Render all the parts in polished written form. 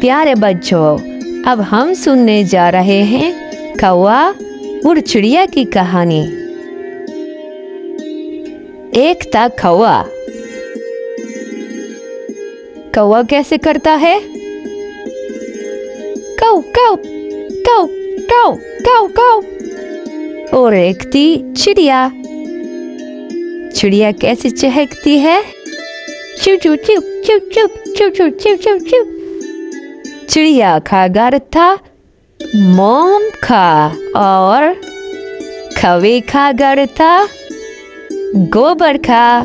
प्यारे बच्चों, अब हम सुनने जा रहे हैं कौवा और चिड़िया की कहानी। एक था कौवा। कौवा कैसे करता है? कौ कौ कौ कौ कौ कौ। और एक थी चिड़िया। चिड़िया कैसे चहकती है? चुप चुप चुप चुप चुप चुप चुप चुप चुप। चिड़िया का घर था मोम का और कौवे का घर था गोबर का।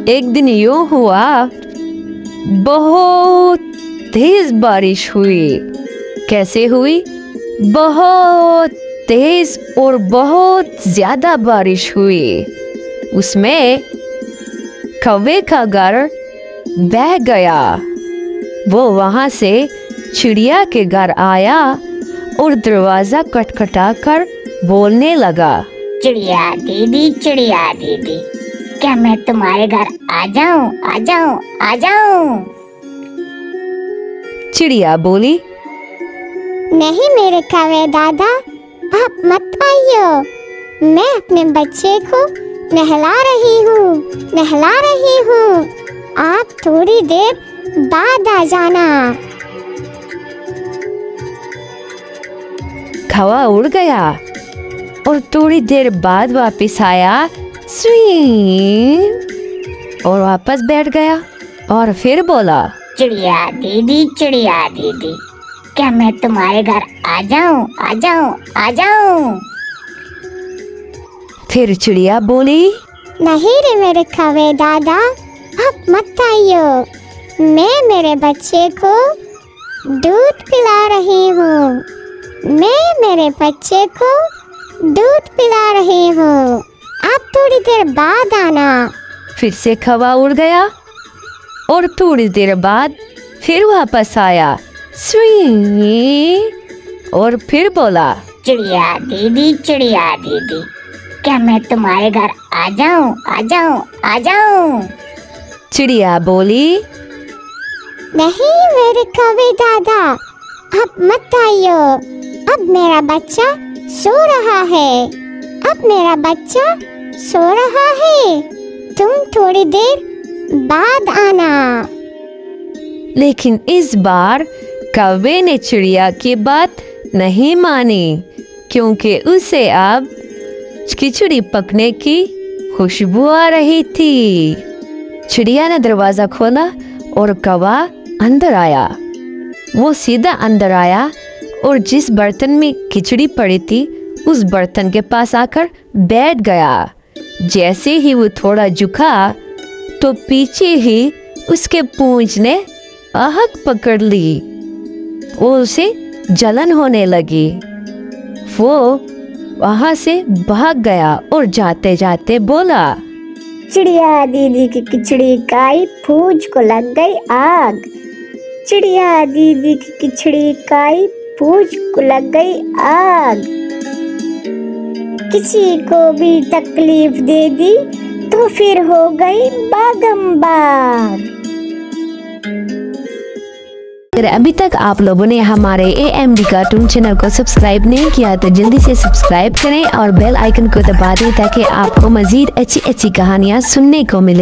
एक दिन यूं हुआ, बहुत तेज बारिश हुई। कैसे हुई? बहुत तेज और बहुत ज्यादा बारिश हुई। उसमें कौवे का घर बह गया। वो वहां से चिड़िया के घर आया और दरवाजा खटखटा कर बोलने लगा, चिड़िया दीदी, क्या मैं तुम्हारे घर आ जाऊं? आ जाऊं? आ जाऊं? चिड़िया बोली, नहीं मेरे कौवे दादा, आप मत आइयो। मैं अपने बच्चे को नहला रही हूँ। आप थोड़ी देर बाद आ जाना। कौवा उड़ गया और थोड़ी देर बाद वापस आया, स्वीं, और वापस बैठ गया और फिर बोला, चिड़िया दीदी, क्या मैं तुम्हारे घर आ जाऊं? आ जाऊं? आ जाऊं? फिर चिड़िया बोली, नहीं रे मेरे कौवे दादा, आप मत आइयो। मैं मेरे बच्चे को दूध पिला रही हूँ। आप थोड़ी देर बाद आना। फिर से कौवा उड़ गया और थोड़ी देर बाद फिर वापस आया, स्वीं, और फिर बोला, चिड़िया दीदी, क्या मैं तुम्हारे घर आ जाऊं? आ जाऊं? आ जाऊं? चिड़िया बोली, नहीं मेरे कौवे दादा, आप मत आइयो। अब मेरा बच्चा सो रहा है। तुम थोड़ी देर बाद आना। लेकिन इस बार कौवे ने चिड़िया की बात नहीं मानी, क्योंकि उसे अब खिचड़ी पकने की खुशबू आ रही थी। चिड़िया ने दरवाजा खोला और कौवा अंदर आया। वो सीधा अंदर आया और जिस बर्तन में खिचड़ी पड़ी थी उस बर्तन के पास आकर बैठ गया। जैसे ही वो थोड़ा झुका तो पीछे ही उसके पूंछ ने आहट पकड़ ली। वो उसे जलन होने लगी। वो वहां से भाग गया और जाते जाते बोला, चिड़िया दीदी की खिचड़ी खाई, पूंछ को लग गई आग। चिड़िया दीदी की खिचड़ी खाई, पूंछ को लग गई आग। किसी को भी तकलीफ दे दी तो फिर हो गई बागम बाग। अगर अभी तक आप लोगों ने हमारे AMD कार्टून चैनल को सब्सक्राइब नहीं किया तो जल्दी से सब्सक्राइब करें और बेल आइकन को दबा दें ताकि आपको मजीद अच्छी कहानियाँ सुनने को मिले।